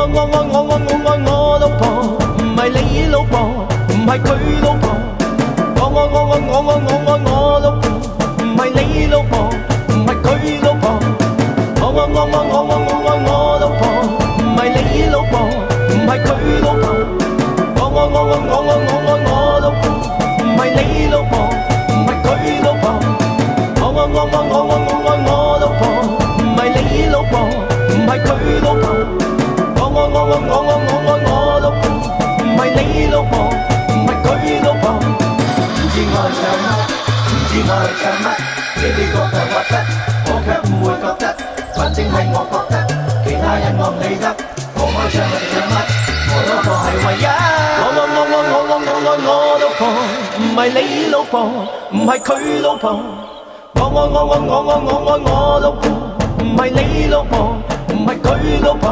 我老婆，唔係你老婆，唔係佢老婆。我老婆，唔係你老婆，唔係佢老婆。我老婆，唔係你老婆，唔係佢老婆。我老婆，唔係你老婆，唔係佢老婆。我老婆，唔係你老婆，唔係佢老婆。我老婆，唔係你老婆，唔係佢老婆。唔知我係唱乜，唔知我係唱乜，你哋覺得核突，我卻唔會覺得，反正係我覺得，其他人我唔理得，我愛唱係唱乜，我老婆係唯一。我老婆，唔係你老婆，唔係佢老婆。我老婆，唔係你老婆，唔係佢老婆。